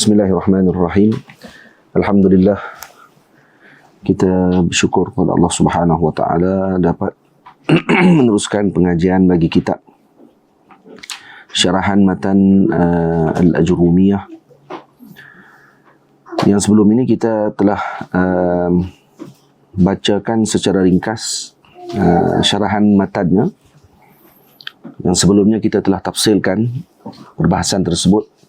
Bismillahirrahmanirrahim. Alhamdulillah, kita bersyukur kepada Allah Subhanahu wa taala dapat meneruskan pengajian bagi kitab syarahan matan Al-Ajrumiyah. Yang sebelum ini kita telah bacakan secara ringkas syarahan matannya. Yang sebelumnya kita telah tafsirkan perbahasan tersebut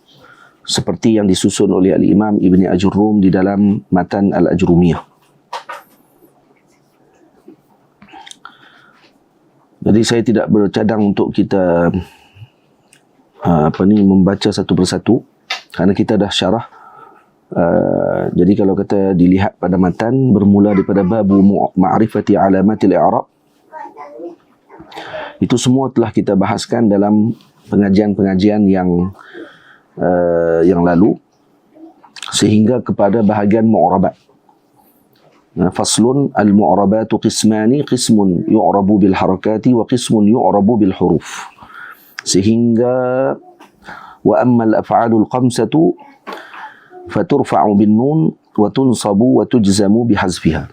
seperti yang disusun oleh Al-Imam Ibni Ajurrum di dalam matan Al-Ajrumiyah. Jadi saya tidak bercadang untuk kita membaca satu persatu kerana kita dah syarah. Jadi kalau kita dilihat pada matan bermula daripada babu ma'rifati alamatil i'rab, itu semua telah kita bahaskan dalam pengajian-pengajian yang lalu sehingga kepada bahagian mu'rabat. Faslun al-mu'rabatu qismani, qismun yu'rabu bil harakati wa qismun yu'rabu bil huruf. Sehingga wa amma al-af'alul khamsatu faturfa'u bin nun wa tunsabu wa tujzamu bihazfiha.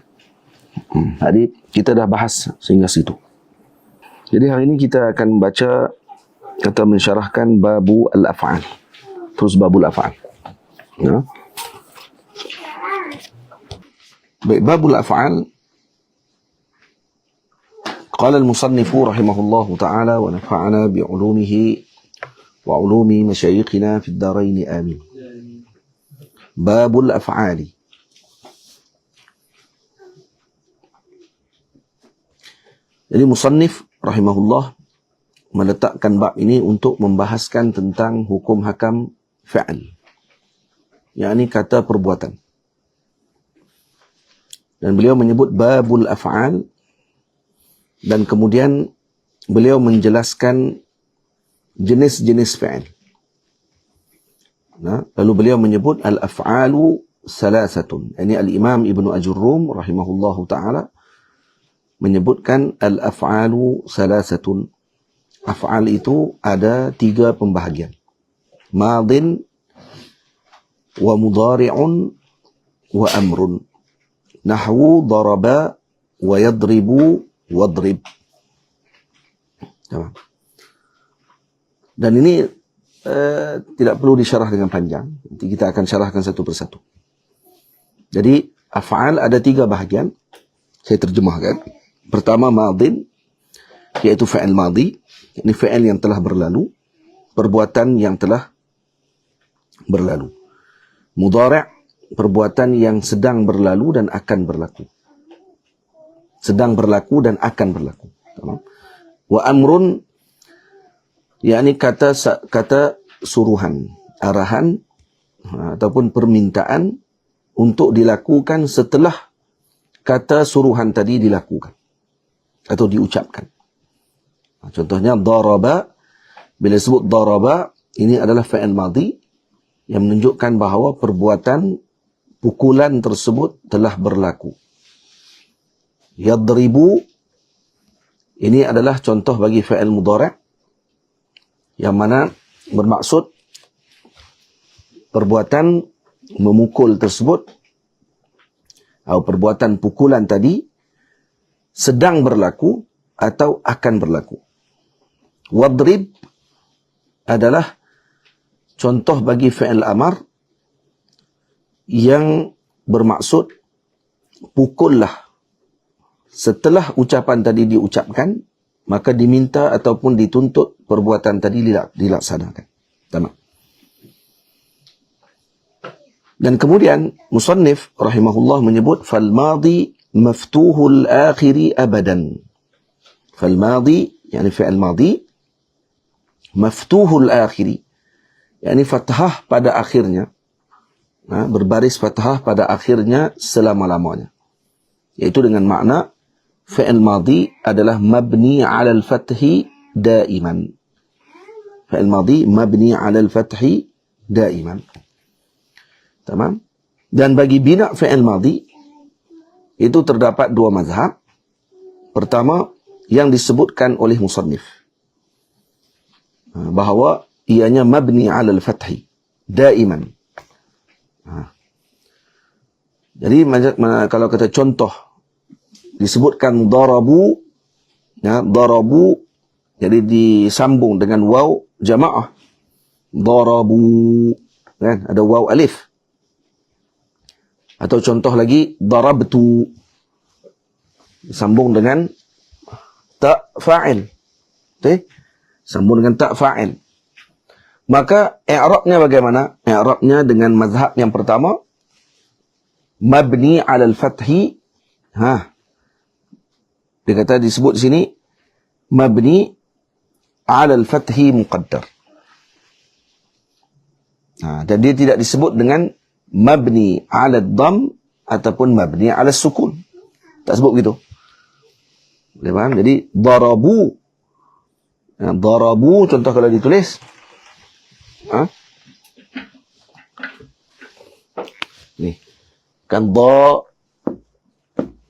Jadi kita dah bahas sehingga situ. Jadi hari ini kita akan membaca atau mensyarahkan babu al-af'al. Terus babul af'al. Ya. Baik, babul af'al. Qala al-musannifu rahimahullahu ta'ala wa nafa'ana bi'ulumihi wa ulumi masyayikhina fid darain amin. Babul af'ali. Jadi musannif rahimahullah meletakkan bab ini untuk membahaskan tentang hukum hakam fa'al, yakni kata perbuatan. Dan beliau menyebut babul af'al, dan kemudian beliau menjelaskan jenis-jenis fa'al. Lalu beliau menyebut al-af'alu salasatun. Ini al-Imam Ibnu Ajurrum rahimahullahu ta'ala menyebutkan al-af'alu salasatun. Af'al itu ada 3 pembahagian. Madin wa mudari'un wa amrun. Nahwu daraba wa yadribu wadrib. Dan ini tidak perlu disyarah dengan panjang. Nanti kita akan syarahkan satu persatu. Jadi af'al ada 3 bahagian. Saya terjemahkan. Pertama madin, iaitu fa'il madhi. Ini fa'il yang telah berlalu, perbuatan yang telah berlalu. Mudhari', perbuatan yang sedang berlalu dan akan berlaku. Sedang berlaku dan akan berlaku. Wa amrun, yakni kata suruhan, arahan ataupun permintaan untuk dilakukan setelah kata suruhan tadi dilakukan atau diucapkan. Contohnya daraba, bila sebut daraba, ini adalah fa'il madhi yang menunjukkan bahawa perbuatan pukulan tersebut telah berlaku. Yadribu, ini adalah contoh bagi fa'il mudhari' yang mana bermaksud perbuatan memukul tersebut atau perbuatan pukulan tadi sedang berlaku atau akan berlaku. Wadrib adalah contoh bagi fi'il amar yang bermaksud pukullah. Setelah ucapan tadi diucapkan, maka diminta ataupun dituntut perbuatan tadi dilaksanakan. Tamam. Dan kemudian musannif rahimahullah menyebut fal madhi maftuhul akhiri abadan. Fal madhi, yakni fi'il madhi, maftuhul akhiri, yakni fathah pada akhirnya, berbaris fathah pada akhirnya selama-lamanya. Iaitu dengan makna fi'il madhi adalah mabni 'ala al-fathi daiman. Fi'il madhi mabni 'ala al-fathi daiman. Tamam? Dan bagi bina fi'il madhi itu terdapat 2 mazhab. Pertama, yang disebutkan oleh musannif, bahawa ianya mabni 'ala al-fathi daiman. Jadi kalau kata contoh disebutkan darabu, ya, darabu, jadi disambung dengan waw jamaah. Darabu, kan? Ada waw alif. Atau contoh lagi, darabtu, disambung dengan ta fa'il. Okay? Sambung dengan ta fa'il. Maka i'rabnya bagaimana? I'rabnya dengan mazhab yang pertama, mabni 'ala al-fathi. Dia kata disebut di sini mabni 'ala al-fathi muqaddar. Dan dia tidak disebut dengan mabni 'ala ad-dhamm ataupun mabni 'ala sukun. Tak sebut begitu. Boleh faham? Jadi darabu. Darabu contoh kalau ditulis ni kan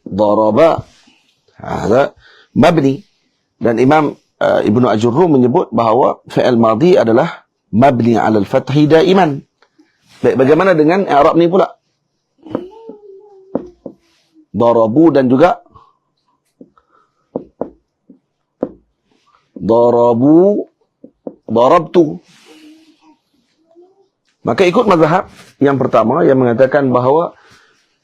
daraba. Ada mabni. Dan Imam Ibnu Ajurrum menyebut bahawa fi'il madhi adalah mabni 'ala al-fathi daiman. Baik, bagaimana dengan i'rab ni pula? Darabu dan juga darabu, darabtu. Maka ikut mazhab yang pertama yang mengatakan bahawa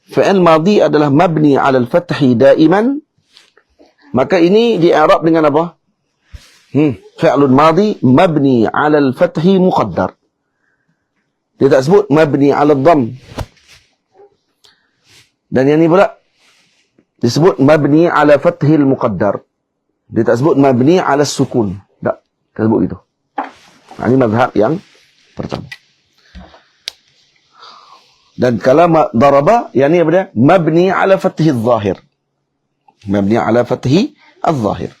fi'il madhi adalah mabni 'ala al-fathi daiman. Maka ini di-i'rab dengan apa? Fi'lun madhi mabni 'ala al-fathi muqaddar. Dia tak sebut mabni 'ala ad-dhamm. Dan yang ni pula disebut mabni 'ala fathil muqaddar. Dia tak sebut mabni 'ala sukun. Tak sebut gitu. Ini mazhab yang pertama. Dan kalau daraba, yang ni apa dia? Mabni 'ala fathi al-zahir. Mabni 'ala fathi al-zahir.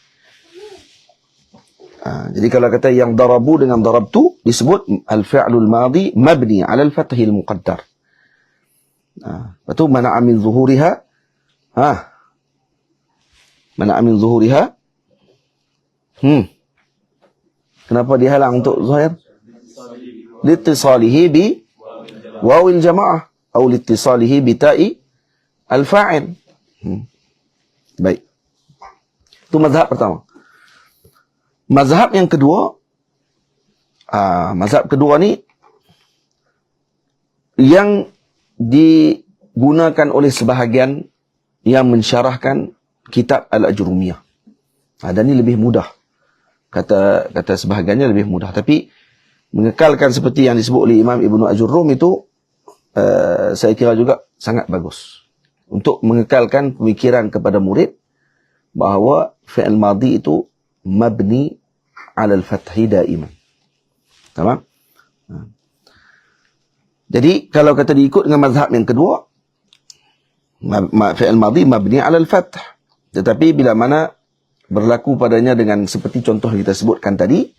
Jadi kalau kata yang darabu dengan darabtu, disebut al-fi'lul madhi mabni 'ala al-fathi al-muqaddar. Lepas tu mana'a min zuhuriha. Mana'a min zuhuriha. Kenapa dihalang untuk zahir? Litisalihi bi wawil jamaah atau litisalihi bi ta'i al-fa'il. Baik. Itu mazhab pertama. Mazhab yang kedua, mazhab kedua ni yang digunakan oleh sebahagian yang mensyarahkan kitab Al-Ajrumiyah. Dan ini lebih mudah. Kata sebahagiannya lebih mudah. Tapi mengekalkan seperti yang disebut oleh Imam Ibnu Ajurrum itu saya kira juga sangat bagus. Untuk mengekalkan pemikiran kepada murid bahawa fi'il madhi itu mabni 'ala al-fathi daiman. Tamam? Jadi kalau kata diikut dengan mazhab yang kedua, fi'il madhi mabni 'ala al-fath. Tetapi bila mana berlaku padanya dengan seperti contoh yang kita sebutkan tadi,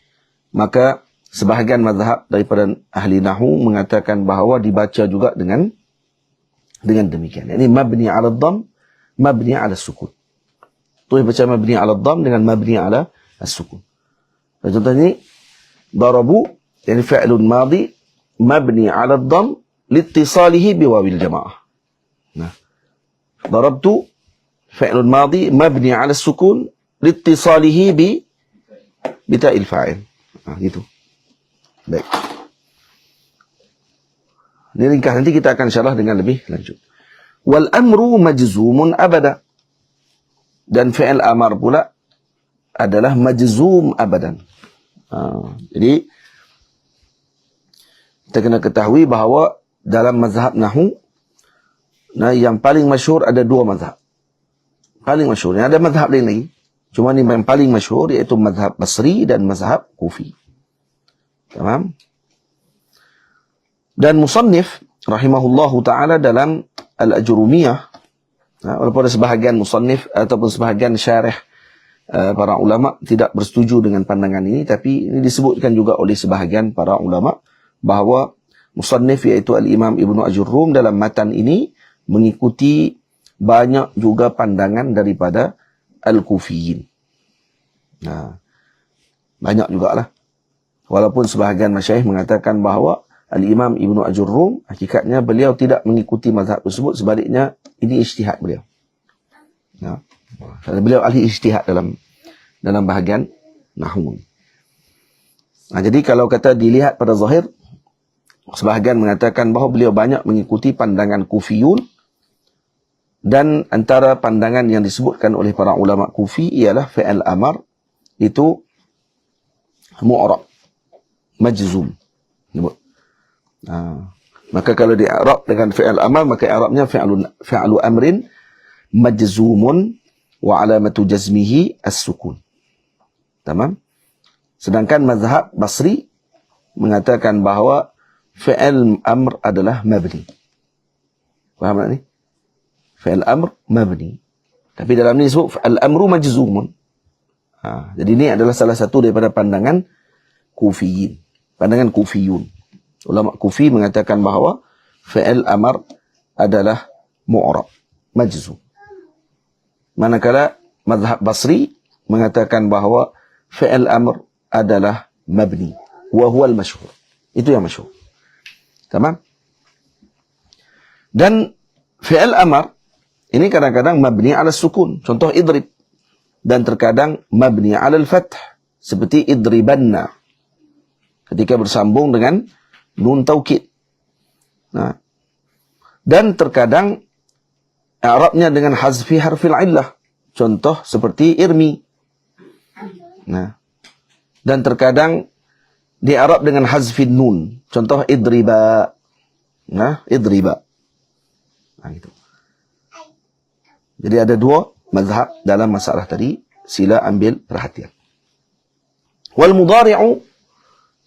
maka sebahagian mazhab daripada ahli nahwu mengatakan bahawa dibaca juga dengan demikian. Ini mabni 'ala ad-dhamm, mabni 'ala as-sukun. Tu baca mabni 'ala ad-dhamm dengan mabni 'ala as-sukun. Contoh ni darabu, yani fi'lun madhi mabni 'ala ad-dhamm liittisalihi bi wawil jamaah. Darabtu fi'lun madhi mabni 'ala as-sukun liittisalihi bi ta'il fa'il. Gitu. Baik. Ini ringkas, nanti kita akan syarah dengan lebih lanjut. Wal amru majzumun abada. Dan fi'il amar pula adalah majzum abadan. Jadi kita kena ketahui bahawa dalam mazhab nahwu, yang paling masyhur ada dua mazhab. Paling masyhur. Ada mazhab lain lagi. Cuma ni yang paling masyhur iaitu mazhab Basri dan mazhab Kufi. Tamam? Dan musannif rahimahullahu ta'ala dalam Al-Ajrumiyah, walaupun ada sebahagian musannif ataupun sebahagian syarih para ulama tidak bersetuju dengan pandangan ini, tapi ini disebutkan juga oleh sebahagian para ulama bahawa musannif iaitu Al-Imam Ibnu Ajurrum dalam matan ini mengikuti banyak juga pandangan daripada Al-Kufiyin. Banyak jugalah. Walaupun sebahagian masyayikh mengatakan bahawa Al-Imam Ibnu Ajurrum, hakikatnya beliau tidak mengikuti mazhab tersebut, sebaliknya ini ijtihad beliau. Ya. Beliau ahli ijtihad dalam bahagian nahwu. Nah, jadi kalau kata dilihat pada zahir, sebahagian mengatakan bahawa beliau banyak mengikuti pandangan Kufiyun, dan antara pandangan yang disebutkan oleh para ulama Kufi ialah fi'al amar itu mu'rab, majzum. Maka kalau di i'rab dengan fi'al amar, maka i'rabnya fi'lu amrin majzumun wa alamatu jazmihi as-sukun. Tamam? Sedangkan mazhab Basri mengatakan bahawa fi'il amr adalah mabni. Faham tak ni? Fi'il amr mabni. Tapi dalam ni disebut al-amru majzumun. Jadi ini adalah salah satu daripada pandangan Kufiyin. Pandangan Kufiyun. Ulama Kufi mengatakan bahawa fi'il amr adalah mu'rab, majzum. Manakala mazhab Basri mengatakan bahawa fi'il amr adalah mabni wa huwa al-masyhur. Itu yang masyhur. Tamam? Dan fi'il amr ini kadang-kadang mabni ala sukun, contoh idrib, dan terkadang mabni ala al-fath seperti idribanna ketika bersambung dengan nun taukid. Nah, dan terkadang i'rabnya dengan hazfi harfil illah, contoh seperti irmi. Nah, dan terkadang di-i'rab dengan hazfin nun, contoh idriba. Nah, idriba. Nah, gitu. Jadi ada dua mazhab dalam masalah tadi, sila ambil perhatian. Wal mudhari'u,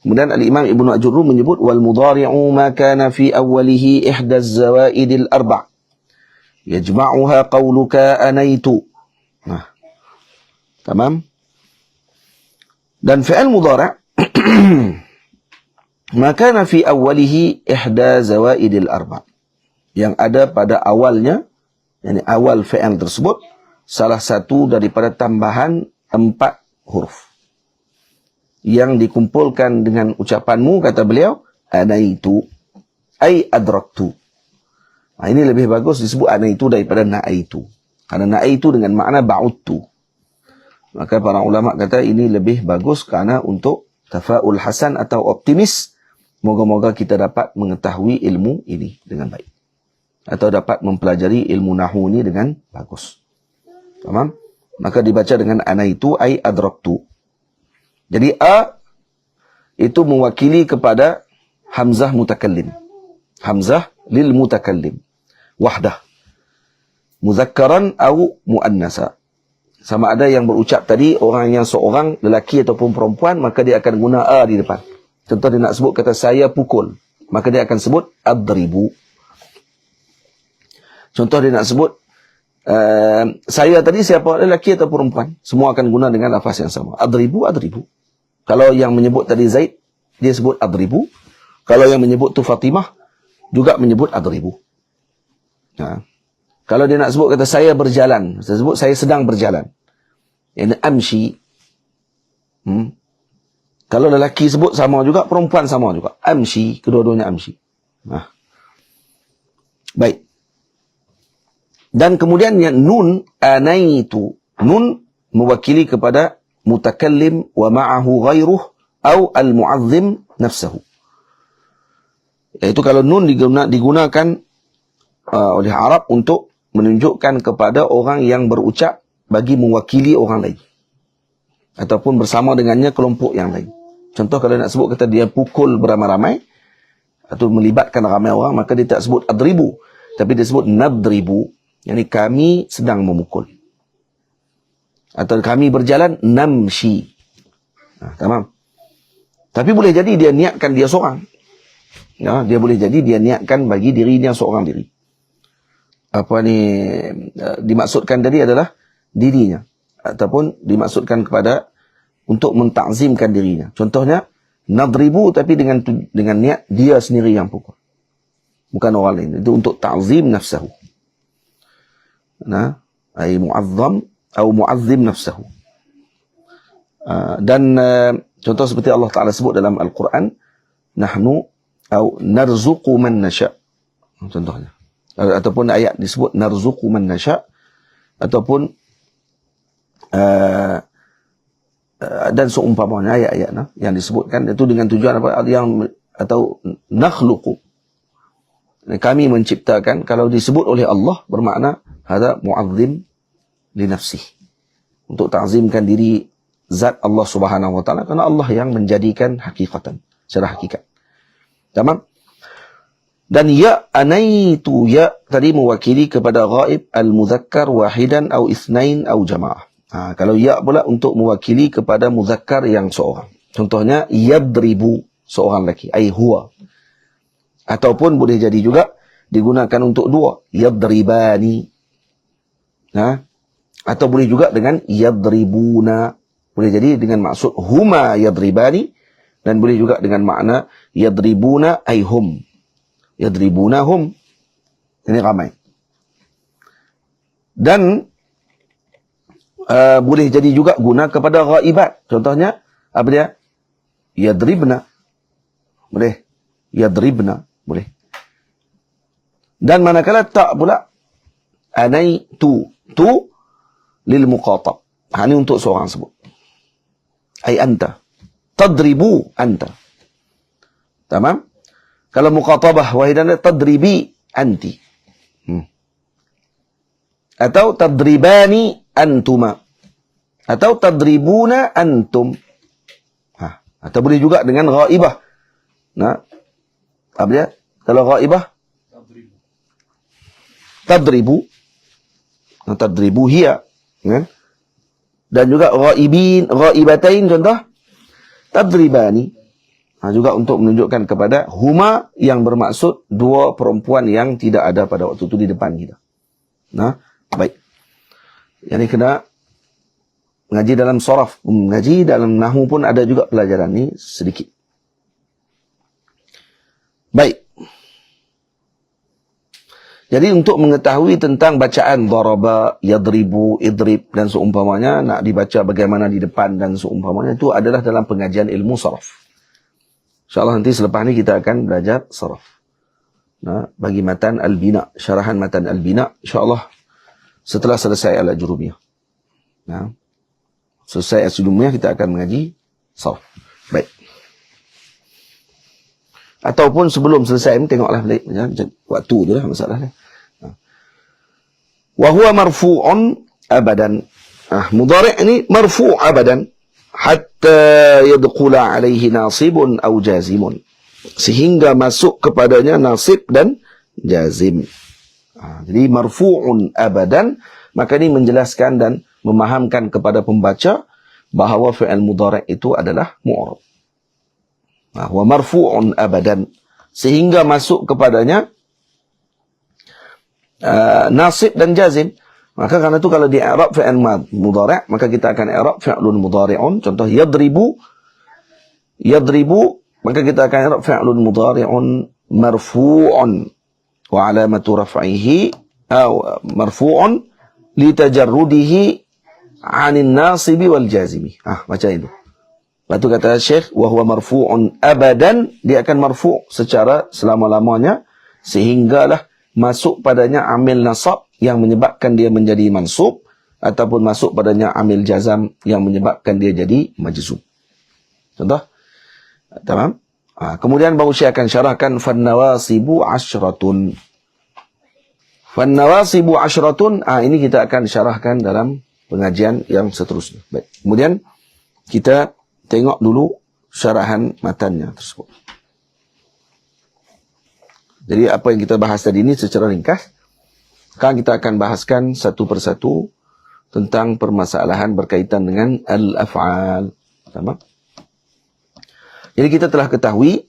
kemudian al-Imam Ibnu Ajurrum menyebut wal mudhari'u ma kana fi awwalihi ihda az-zawaid al-arba' yajma'uha qawluka anaitu. Nah, tamam. Dan fi'il mudhari' maka fi awwalihi ihda zawaidil arba', yang ada pada awalnya, yakni awal fi'il tersebut, salah satu daripada tambahan 4 huruf yang dikumpulkan dengan ucapanmu, kata beliau, anaitu ay adraktu. Nah, ini lebih bagus disebut anaitu daripada na'aitu, karena na'aitu dengan makna ba'udtu. Maka para ulama kata ini lebih bagus karena untuk tafa'ul hasan atau optimis. Moga-moga kita dapat mengetahui ilmu ini dengan baik, atau dapat mempelajari ilmu nahwu ini dengan bagus. Faham? Maka dibaca dengan anaitu ay adraktu. Jadi a itu mewakili kepada hamzah mutakallim. Hamzah lil mutakallim. Wahdah. Muzakkaran atau muannasa. Sama ada yang berucap tadi, orang yang seorang, lelaki ataupun perempuan, maka dia akan guna a di depan. Contoh dia nak sebut kata saya pukul, maka dia akan sebut adribu. Contoh dia nak sebut saya tadi siapa, lelaki atau perempuan, semua akan guna dengan lafaz yang sama. Adribu, adribu. Kalau yang menyebut tadi Zaid, dia sebut adribu. Kalau yang menyebut tu Fatimah, juga menyebut adribu. Nah, kalau dia nak sebut kata saya berjalan, saya sebut saya sedang berjalan. Ini amshi. Kalau lelaki sebut sama juga, perempuan sama juga. Amshi, kedua-duanya amshi. Nah. Baik. Dan kemudian yang nun, anaitu. Nun mewakili kepada mutakallim wa ma'ahu ghairuh au al-mu'azzim nafsahu. Iaitu kalau nun digunakan oleh Arab untuk menunjukkan kepada orang yang berucap bagi mewakili orang lain, ataupun bersama dengannya kelompok yang lain. Contoh kalau nak sebut kata dia pukul beramai-ramai atau melibatkan ramai orang, maka dia tak sebut adribu, tapi dia sebut nadribu, yakni kami sedang memukul. Atau kami berjalan namshi. Nah, tamam. Tapi boleh jadi dia niatkan dia seorang. Ya, dia boleh jadi dia niatkan bagi dirinya seorang diri. Apa ni dimaksudkan tadi adalah dirinya, ataupun dimaksudkan kepada untuk mentakzimkan dirinya. Contohnya nadribu, tapi dengan niat dia sendiri yang pukul, bukan orang lain. Itu untuk ta'zim nafsahu. Nah, ay mu'azzam atau mu'azzim nafsahu. Dan contoh seperti Allah Ta'ala sebut dalam Al-Quran, nahnu atau narzuqu man nasya. Contohnya. Ataupun ayat disebut narzuqu man nasya, ataupun dan seumpamanya ayat-ayat yang disebutkan itu dengan tujuan apa, yang atau nakhluqu, kami menciptakan. Kalau disebut oleh Allah bermakna hada mu'azzim li nafsih, untuk ta'zimkan diri zat Allah Subhanahu wa taala, karena Allah yang menjadikan hakikatan, secara hakikat. Tamam? Dan ya anaitu, ya tadi mewakili kepada ghaib al-mudzakkar wahidan atau itsnain atau jamaah. Kalau ya pula untuk mewakili kepada muzakkar yang seorang. Contohnya yadribu, seorang lelaki, ai huwa. Ataupun boleh jadi juga digunakan untuk dua, yadribani. Atau boleh juga dengan yadribuna. Boleh jadi dengan maksud huma yadribani, dan boleh juga dengan makna yadribuna ai hum. Yadribuna hum. Ini ramai. Dan boleh jadi juga guna kepada ghaibat. Contohnya apa dia? Yadribna. Boleh. Yadribna. Boleh. Dan manakala tak pula, anaitu. Tu lil muqatab. Ini untuk seorang sebut. Ai anta. Tadribu anta. Tamam? Kalau muqatabah wahidan, tadribi anti. Atau tadribani antuma. Atau tadribuna antum. Atau boleh juga dengan ghaibah. Apa dia? Kalau ghaibah? Tadribu. Tadribu hiya. Dan juga ghaibin, ghaibatain contoh. Tadribani. Juga untuk menunjukkan kepada huma yang bermaksud dua perempuan yang tidak ada pada waktu itu di depan kita. Baik. Yang ini kena mengaji dalam soraf. Mengaji dalam nahu pun ada juga pelajaran ni sedikit. Baik. Jadi untuk mengetahui tentang bacaan daraba, yadribu, idrib dan seumpamanya, nak dibaca bagaimana di depan dan seumpamanya, itu adalah dalam pengajian ilmu saraf. InsyaAllah nanti selepas ni kita akan belajar saraf. Bagi matan al-bina, syarahan matan al-bina, insyaAllah setelah selesai al-ajrumiyah. Selesai al-ajrumiyah kita akan mengaji saraf. Baik. Ataupun sebelum selesai, tengoklah balik. Waktu tu lah masalahnya. Wa huwa marfu'un abadan. Mudhari' ini marfu' abadan. Hatta yadkhula alaihi nasibun aw jazimun. Sehingga masuk kepadanya nasib dan jazim. Jadi marfu'un abadan, maka ini menjelaskan dan memahamkan kepada pembaca bahawa fi'il mudhari' itu adalah mu'rab. Wa marfu'un abadan, sehingga masuk kepadanya nasib dan jazim. Maka karena itu kalau di i'rab fi'il mudhari', maka kita akan i'rab fi'lun mudhari'un. Contoh yadribu, maka kita akan i'rab fi'lun mudhari'un marfu'un wa alamatu raf'ihi marfu'un li tajarrudihi 'anil nasibi wal jazimi. Macam itu. Lepas tu kata Syekh, wa huwa marfu'un abadan, dia akan marfu' secara selama-lamanya, sehinggalah masuk padanya amil nasab yang menyebabkan dia menjadi mansub, ataupun masuk padanya amil jazam yang menyebabkan dia jadi majzum. Contoh? Tamam? Kemudian baru saya akan syarahkan fannawasibu asyratun. Fannawasibu asyratun, ini kita akan syarahkan dalam pengajian yang seterusnya. Baik. Kemudian kita tengok dulu syarahan matannya tersebut. Jadi apa yang kita bahas tadi ini secara ringkas. Sekarang kita akan bahaskan satu persatu tentang permasalahan berkaitan dengan al-af'al. Tamam? Jadi kita telah ketahui,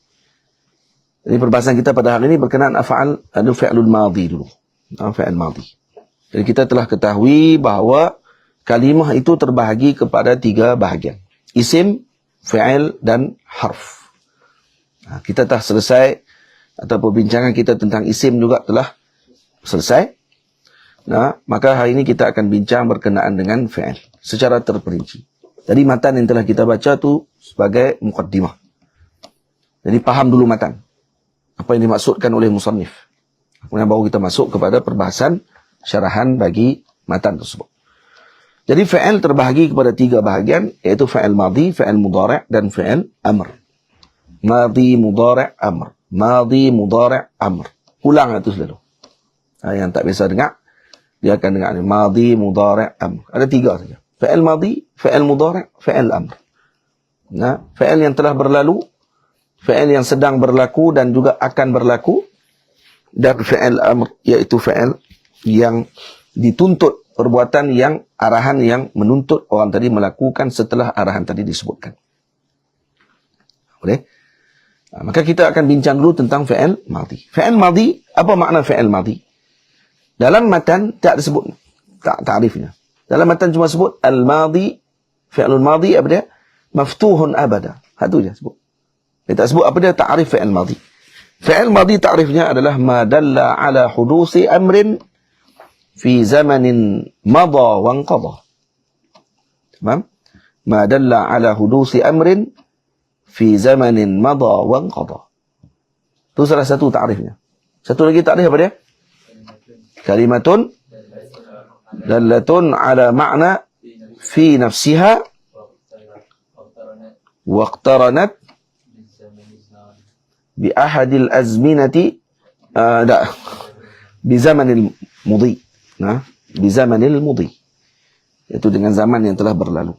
ini perbahasan kita pada hari ini berkenaan af'al, ada fi'lul madhi dulu. Fi'l madhi. Jadi kita telah ketahui bahawa kalimah itu terbahagi kepada 3 bahagian. Isim, fi'il dan harf. Kita telah selesai, atau perbincangan kita tentang isim juga telah selesai. Maka hari ini kita akan bincang berkenaan dengan fi'il secara terperinci. Jadi matan yang telah kita baca tu sebagai muqaddimah. Jadi faham dulu matan. apa yang dimaksudkan oleh musannif. Kemudian baru kita masuk kepada perbahasan syarahan bagi matan tersebut. Jadi fi'il terbahagi kepada 3 bahagian, iaitu fi'il madhi, fi'il mudhari' dan fi'il amr. Madhi, mudhari', amr. Madhi, mudhari', amr. Ulang itu selalu. Yang tak biasa dengar, dia akan dengar ni. Madhi, mudhari', amr. Ada 3 saja. Fi'il madhi, fi'il mudhari', fi'il amr. Nah, fi'il yang telah berlalu, fi'il yang sedang berlaku dan juga akan berlaku, dan fi'il amr, iaitu fi'il yang dituntut, perbuatan yang arahan yang menuntut orang tadi melakukan setelah arahan tadi disebutkan. Boleh? Maka kita akan bincang dulu tentang fi'il madhi. Fi'il madhi, apa makna fi'il madhi? Dalam matan tak disebut ta'rifnya. Dalam matan cuma sebut al-madhi, fi'ilul madhi apa dia? Maftuhun abada. Itu je sebut. Dia tak sebut apa dia ta'rif fi'il madhi. Fi'il madhi ta'rifnya adalah ma dalla ala hudusi amrin fi zamanin madha wa anqadha. Faham? Ma dalla ala hudusi amrin fi zamanin madha wa anqadha. Itu salah satu ta'rifnya. Satu lagi ta'rif apa dia? Kalimatun dallatun ala ma'na fi nafsiha wa iqtaranat bi ahadil azminati bi zamanil mudhi. Nah, bi zamanil mudhi, itu dengan zaman yang telah berlalu.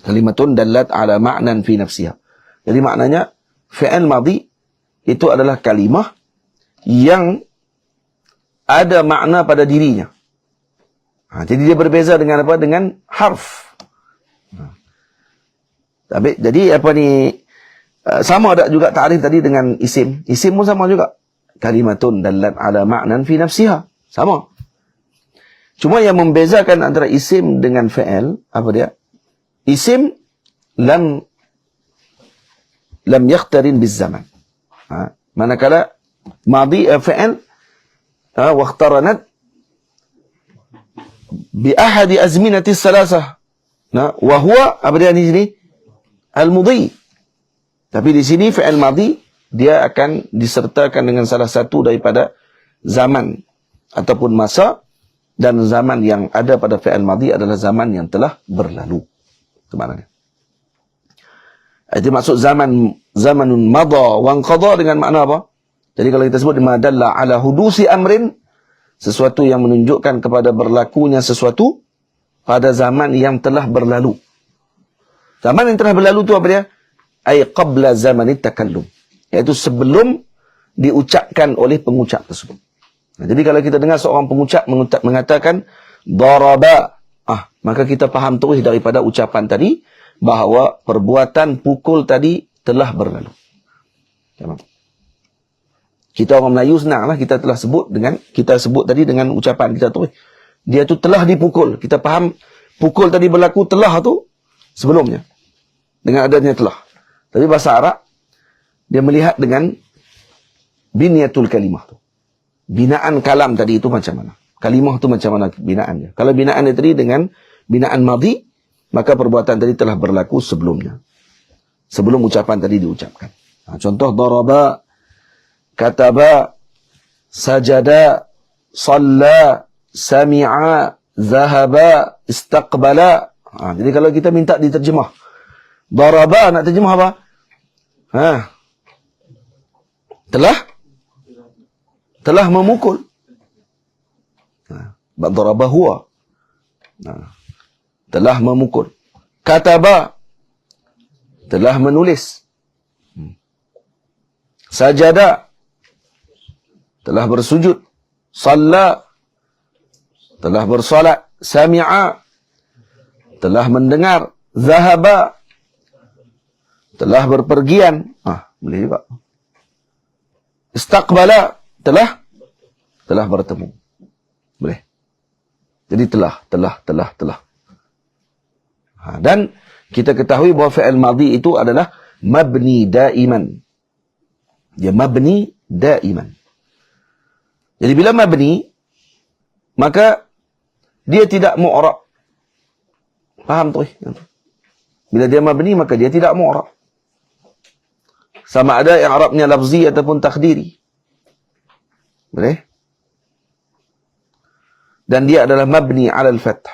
Kalimatun dallat ala ma'nan fi nafsiha. Jadi maknanya fi'il madhi itu adalah kalimah yang ada makna pada dirinya. Jadi dia berbeza dengan apa? Dengan harf. Jadi apa ni, sama ada juga ta'rif tadi dengan isim. Isim pun sama juga. Kalimatun dallat ala ma'nan fi nafsiha. Sama. Cuma yang membezakan antara isim dengan fi'il, apa dia? Isim lam yakhtarin biz zaman. Manakala madhi fi'il wa ikhtaranat bi ahadi azminati salasah. Wa huwa apa dia di sini? Al-mudhi. Tapi di sini fi'il madhi dia akan disertakan dengan salah satu daripada zaman ataupun masa, dan zaman yang ada pada fi'il madhi adalah zaman yang telah berlalu. Itu maknanya. Itu maksud zamanun madha wa anqadha dengan makna apa? Jadi kalau kita sebut madalla ala hudusi amrin, sesuatu yang menunjukkan kepada berlakunya sesuatu pada zaman yang telah berlalu. Zaman yang telah berlalu itu apa dia? Ay qabla zamanit takallum. Iaitu sebelum diucapkan oleh pengucap tersebut. Jadi kalau kita dengar seorang pengucap mengatakan daraba, maka kita faham terus daripada ucapan tadi bahawa perbuatan pukul tadi telah berlalu. Kita orang Melayu senanglah, kita sebut tadi dengan ucapan kita terus. Dia tu telah dipukul. Kita faham pukul tadi berlaku, telah tu sebelumnya. Dengan adanya telah. Tapi bahasa Arab dia melihat dengan biniatul kalimah tu. Binaan kalam tadi itu macam mana? Kalimah itu macam mana binaannya? Kalau binaan tadi dengan binaan madhi, maka perbuatan tadi telah berlaku sebelumnya. Sebelum ucapan tadi diucapkan. Contoh daraba, kataba, sajada, salla, sami'a, zahaba, istaqbala. Jadi kalau kita minta diterjemah, daraba nak terjemah apa? Telah memukul. Daraba huwa. Telah memukul. Kataba, telah menulis. Sajada, telah bersujud. Salla, telah bersolat. Sami'a, telah mendengar. Zahaba, telah berpergian. Boleh juga. Istaqbala, telah bertemu. Boleh. Jadi telah. Dan kita ketahui bahawa fi'il madhi itu adalah mabni daiman. Dia mabni daiman. Jadi bila mabni, maka dia tidak mu'rab. Faham tu? Bila dia mabni, maka dia tidak mu'rab. sama ada i'rabnya lafzi ataupun takdiri. Boleh? Dan dia adalah mabni 'ala al-fath.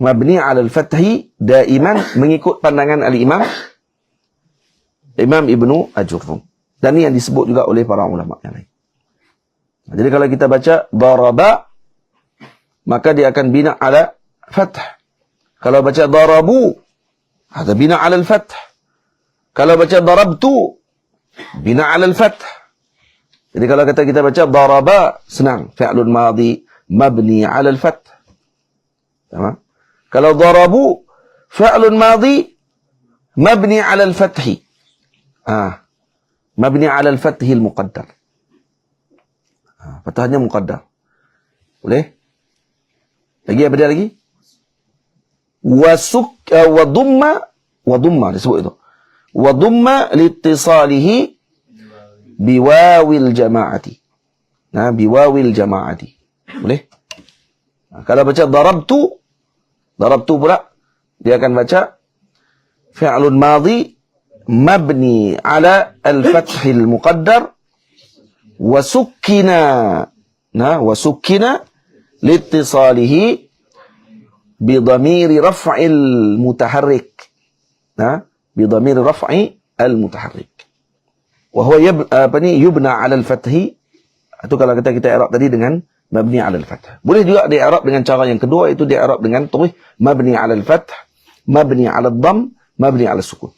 Mabni 'ala al-fathi daiman mengikut pandangan al-Imam Ibnu Ajurrum. Dan ini yang disebut juga oleh para ulama yang lain. Jadi kalau kita baca daraba, maka dia akan bina 'ala fath. Kalau baca darabu, ada bina 'ala al-fath. Kalau baca darabtu, bina 'ala al-fath. Jadi kalau kata kita baca daraba, senang, fi'lun madhi mabni 'ala al-fath. Tamam? Kalau darabu, fi'lun madhi mabni 'ala al-fathi. Mabni 'ala al-fathi al-muqaddar. Fathahnya muqaddar. Boleh? Lagi apa dia lagi? Wa dumma disebut itu. Wa dumma liittisalihi biwawil jama'ati. Nah, biwawil jama'ati. Boleh? Kalau baca darabtu pula dia akan baca fi'lun madhi mabni 'ala al-fathil muqaddar wa sukkina liittisalihi bi dhamiri raf'il mutaharrik. Bi dhamiri raf'i al-mutaharrik. Wa huwa yubna 'ala al-fathi. Itu kalau kita i'rab tadi dengan mabni 'ala al-fath. Boleh juga di-i'rab dengan cara yang kedua, itu di-i'rab dengan tuh mabni 'ala al-fath, mabni 'ala ad-dhamm, mabni 'ala as-sukun.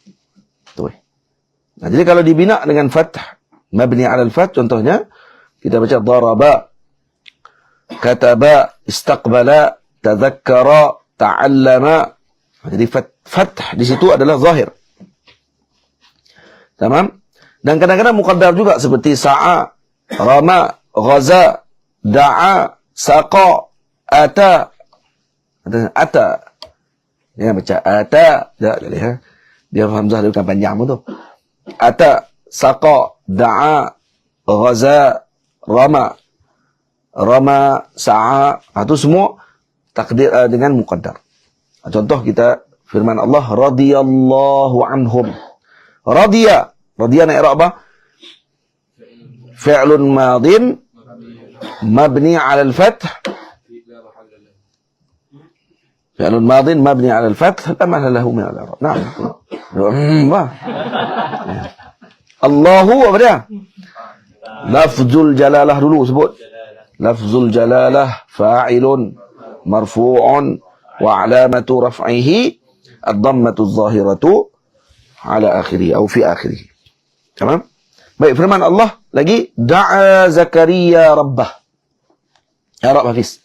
Tuh. Nah, jadi kalau dibina dengan fath, mabni 'ala al-fath, contohnya kita baca daraba, kataba, istaqbala, tadhakkara, ta'allama. Jadi fath di situ adalah zahir. Tamam? Dan kadang-kadang muqaddar juga seperti sa'a, rama, ghaza, da'a, saqa, ata. Ata. Dia baca ata, dia hamzah dia bukan panjang pun tu. Ata, saqa, da'a, ghaza, rama, sa'a. Itu semua takdir dengan muqaddar. Contoh kita firman Allah radhiyallahu anhum. Radiya nak i'rab apa? Fi'lun madin mabni 'ala al-fath. Fi'lun madin mabni 'ala al-fath la mahalla lahu min al-i'rab. Naam. Allahu apa dia? Lafzul jalalah dulu sebut. Lafzul jalalah fa'ilun marfu'un wa 'alamatu raf'ihi ad-dhammatu adh-dhahiratu 'ala akhirih atau fi akhirih. Tamam? Baik, firman Allah lagi da'a Zakaria rabbah. I'rab Hafiz.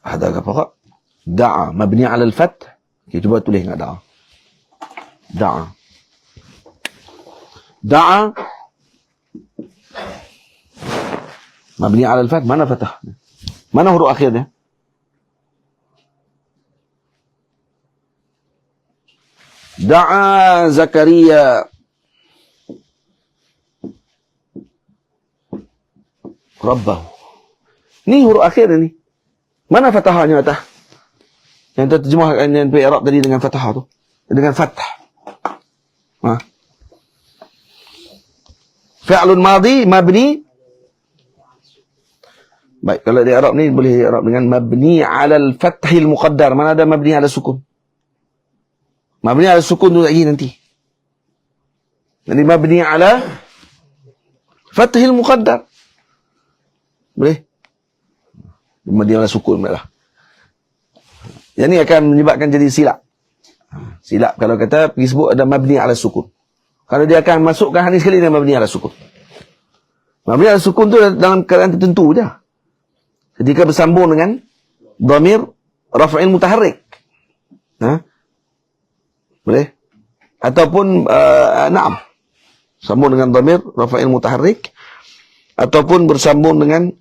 Ada apa kak? Da'a mabni 'ala al-fath. Kita cuba tulis enggak da'a. Da'a mabni 'ala al-fath, mana fathah? Mana huruf akhirnya? Da'a Zakaria rabbahu. Ni huruf akhir ni. Mana fathahnya atas? Yang terjemahkan yang i'rab tadi dengan fathah tu. Dengan fathah. Fi'lun madhi mabni. Baik, kalau di i'rab ni boleh i'rab dengan mabni 'ala al-fathil muqaddar. Mana ada mabni 'ala sukun? Mabni 'ala sukun tu lagi nanti. Jadi mabni 'ala fathil muqaddar. Boleh? Mabni 'ala sukun lah. Yang ni akan menyebabkan jadi silap. Silap kalau kata pergi sebut ada mabni 'ala sukun. Kalau dia akan masukkan hadis sekali dengan mabni 'ala sukun. Mabni 'ala sukun tu dalam keadaan tertentu je. Ketika bersambung dengan dhamir raf'il mutaharrik. Boleh? Ataupun na'am. Sambung dengan dhamir raf'il mutaharrik ataupun bersambung dengan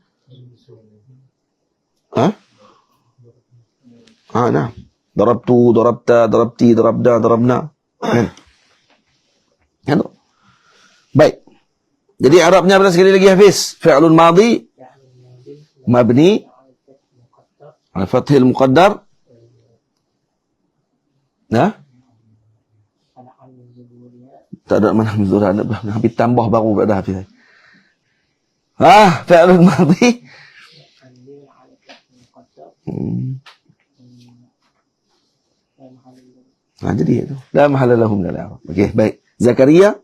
na'am. Darabtu, darabta, darabti, darabda, darabna. Kan? Baik. Jadi Arabnya apa sekali lagi Hafiz? Fi'lun madhi mabni Ala fathil muqaddar. Nah, tak ada mana zuhur ada habis tambah baru dah habis. Fi'lun madhi. Jadi itu. La mahalla lahu min al-i'rab. Okey, baik. Zakaria.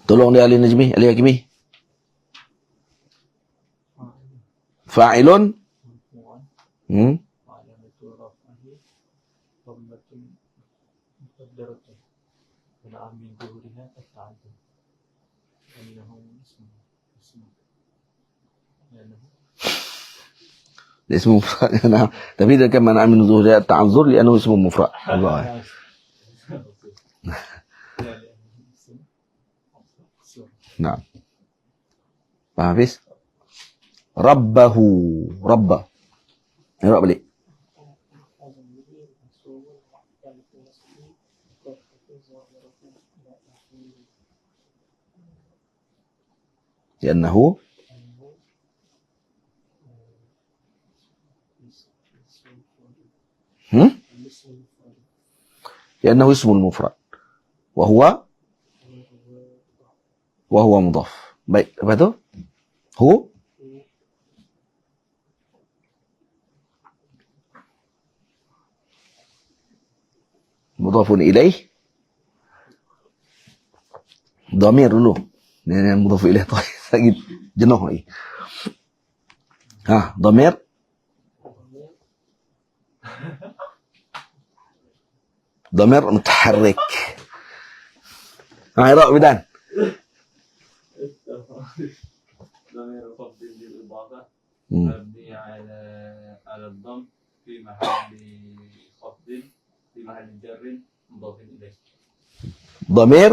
Tolong dia Ali Najmi, Ali Hakimi. Fa'ilun. اسم مفرد. نعم. تفيد كما نعم من ظهور التعذر لأنه اسم مفرد. الله. نعم. Faham Hafiz? Rabbahu. Rabba. Erak balik. لأنه لأنه اسم المفرد وهو مضاف. Baik, apa tu? Mudhafun ilaih. Dhamir dulu. Ini mudhaf ilaih tu lagi jenuh lagi. Dhamir. ضمير متحرك. إعراب بدان. ضمير خفض للإضافة مبني على الضم في محل خفض في محل جر مضاف إليه. ضمير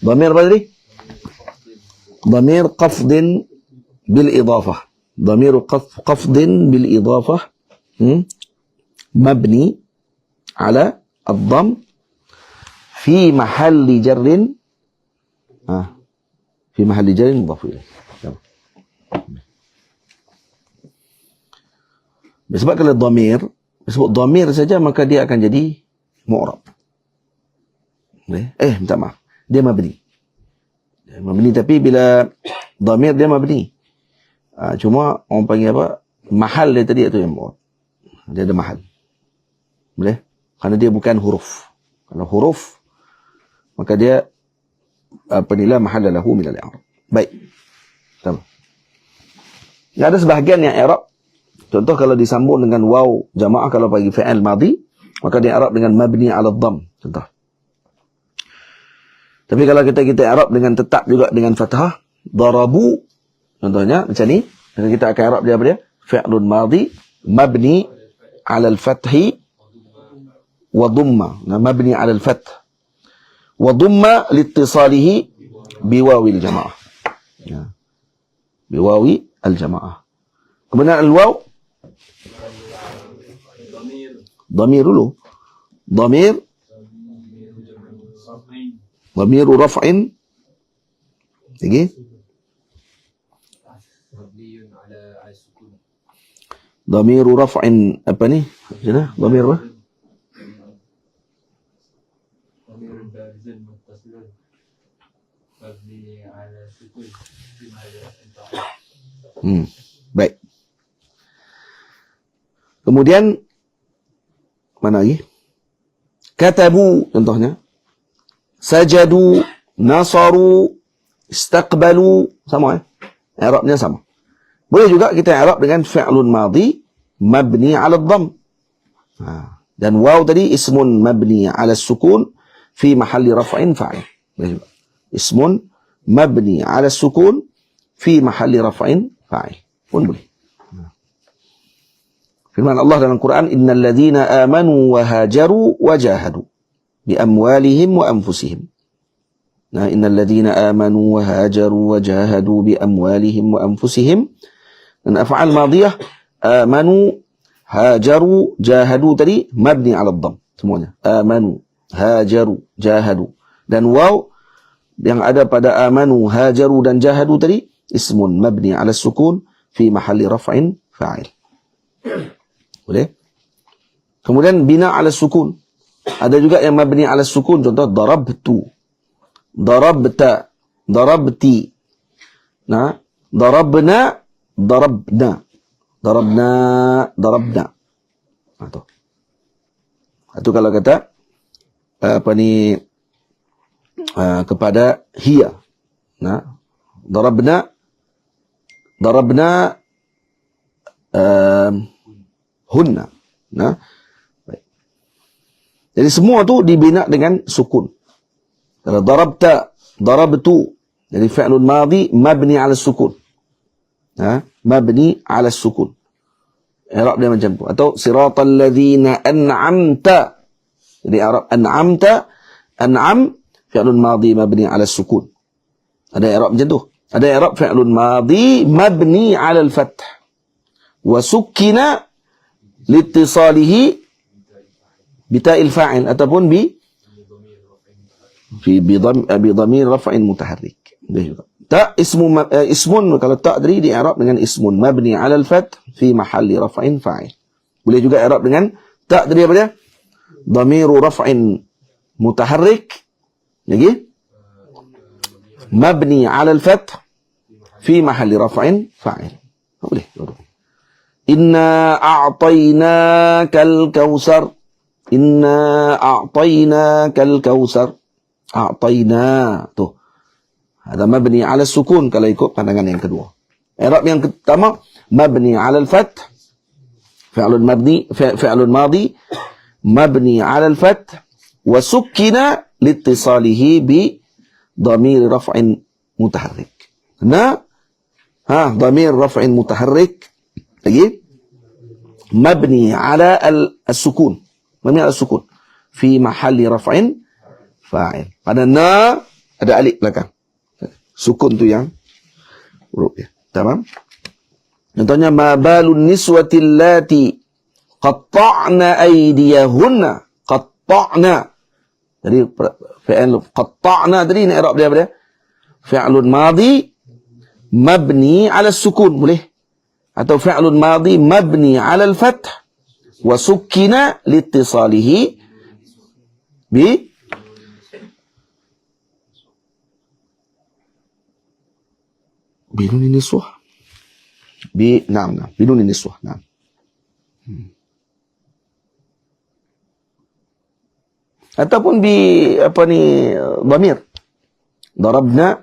ضمير بدري. ضمير قفض بالإضافة. ضمير قفض بالإضافة مبني على الضم في محل جر في محل جر مضاف إليه. Disebabkan oleh dhamir, disebut dhamir saja maka dia akan jadi mu'rab. Minta maaf. Dia mabni. Mabni tapi bila dhamir dia mabni. Cuma orang panggil apa? Mahal dia tadi itu yang mu'rab. Dia ada mahal. Boleh? Karena dia bukan huruf. Kalau huruf maka dia penila mahalla lahu min al-i'rab. Baik. Tamam. Ada sebahagian yang i'rab. Contoh kalau disambung dengan waw jamaah kalau bagi fi'il madhi maka dia i'rab dengan mabni 'ala dhamm. Contoh. Tapi kalau kita i'rab dengan tetap juga dengan fathah, darabu contohnya macam ni, maka kita akan i'rab dia apa dia? Fi'lun madhi mabni 'ala al-fathi وضم مبني على الفتح وضم لاتصاله بواو الجماعة بواو الجماعة. Kemudian الواو ضمير dulu ضمير رفع lagi ضمير رفع apa ni? ضمير apa? Baik. Kemudian mana lagi? Katabu contohnya. Sajadu, nasaru, istaqbalu sama i'rabnya sama. Boleh juga kita i'rab dengan fi'lun madhi mabni 'ala dhamm. Dan waw tadi ismun mabni 'ala sukun fi mahalli raf'in fa'il. Ismun mabni 'ala sukun fi mahalli raf'in fa'il. Pun boleh. Firman Allah dalam Quran, innal ladzina amanu wa hajaru wa jahadu bi amwalihim wa anfusihim. Innal ladzina amanu wa hajaru wa jahadu bi amwalihim wa anfusihim Dan af'al madiyah amanu, hajaru, jahadu tadi mabni 'ala dhamm semuanya. Amanu, hajaru, jahadu. Dan waw yang ada pada amanu, hajaru dan jahadu tadi ismun mabni 'ala sukun fi mahalli raf'in fa'il. Boleh? Kemudian bina 'ala sukun. Ada juga yang mabni 'ala sukun, contoh darabtu, darabta, darabti. Nah, darabna, darabna, darabna, darabna. Itu kalau kata kepada hiya. Nah, darabna, darabna hunna. Nah, baik. Jadi semua tu dibina dengan sukun. Kalau darabta, darabtu, jadi fi'lun madhi mabni 'ala sukun. Mabni 'ala sukun. I'rab dia macam tu. Atau siratal ladzina an'amta. Jadi i'rab an'amta, an'am fi'lun madhi mabni 'ala sukun. Ada i'rab macam tu. Ada i'rab fi'lun madhi mabni 'ala al-fath. Wa sukkina liittisalihi bita'il fa'il ataupun bi dhamir raf'in mutaharrik. Dia juga. Ta ismun, kalau ta tadi di i'rab dengan ismun mabni 'ala al-fath fi mahalli raf'in fa'il. Boleh juga i'rab dengan ta tadi apa dia? Dhamiru raf'in mutaharrik. Lagi? Mabni 'ala al-fath fi mahalli raf'in fa'il. Boleh. Inna a'tainakal kautsar. Inna a'tainakal kautsar. A'taina tu. Ada mabni 'ala sukun kalau ikut pandangan yang kedua. I'rab yang pertama mabni 'ala al-fath. Fi'lun mabni, fi'lun madhi mabni 'ala al-fath wa sukkina liittisalihi bi dhamir raf'in mutaharrik. Nah, dhamir raf'in mutaharrik lagi mabni 'ala al-sukun. Mabni 'ala al-sukun fi mahalli raf'in fa'il. Pada na ada alif belakang. Sukun tu yang huruf dia. Tamam? Contohnya ma balun niswati allati qatta'na aydiyahunna. Qatta'na. Jadi fi'il qatta'na tadi ni i'rab dia apa dia? Fi'lun madhi mabni 'ala sukun, boleh? Atau fi'lun madhi mabni 'ala al-fath wa sukkina liittisalihi bi binun niswah. Naam. Binun niswah. Naam. Ataupun dhamir. Darabna.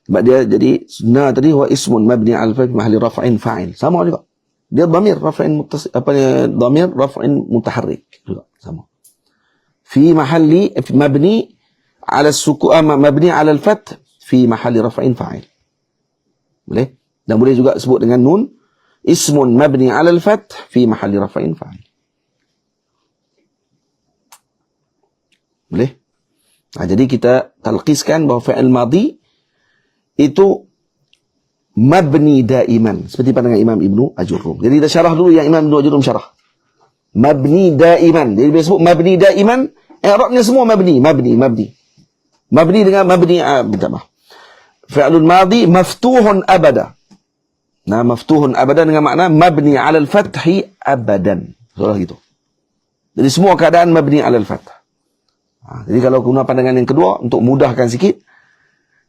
Sebab dia jadi na tadi huwa ismun mabni 'ala al-fath mahalli raf'in fa'il. Sama juga. Dia dhamir raf'in dhamir raf'in mutaharrik juga sama. Fi mahalli mabni 'ala as-sukun mabni 'ala al-fath fi mahalli raf'in fa'il. Boleh? Dan boleh juga sebut dengan nun ismun mabni 'ala al-fath fi mahalli raf'in fa'il. Boleh? Jadi kita talqiskan bahawa fi'il madhi itu mabni daiman seperti pandangan Imam Ibnu Ajurrum. Jadi kita syarah dulu yang Imam Ibnu Ajurrum syarah. Mabni daiman. Jadi bila sebut mabni daiman, i'rabnya semua mabni. Mabni dengan mabni fi'lun madhi maftuhun abada. Nah, maftuhun abada dengan makna mabni 'ala al-fathi abadan. Soalah gitu. Jadi semua keadaan mabni 'ala al-fath. Jadi kalau guna pandangan yang kedua untuk mudahkan sikit,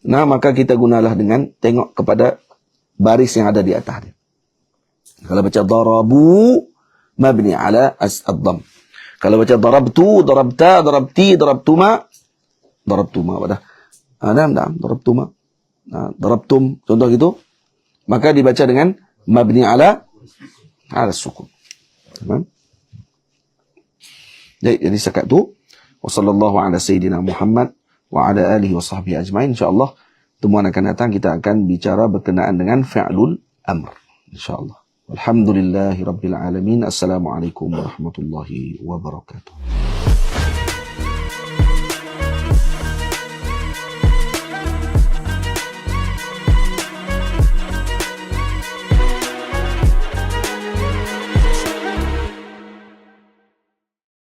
nah maka kita gunalah dengan tengok kepada baris yang ada di atas dia. Kalau baca darabu mabni 'ala ad-dhamm. Kalau baca darabtu, darabta, darabti, darabtuma, pada darabtuma. Darabtum, contoh gitu, maka dibaca dengan mabni 'ala sukun. Jadi sekat tu wa sallallahu ala sayyidina Muhammad wa ala alihi wa sahbihi ajma'in. InsyaAllah temuan akan datang kita akan bicara berkenaan dengan fi'lul amr. InsyaAllah. Alhamdulillahi rabbil alamin. Assalamualaikum warahmatullahi wabarakatuh.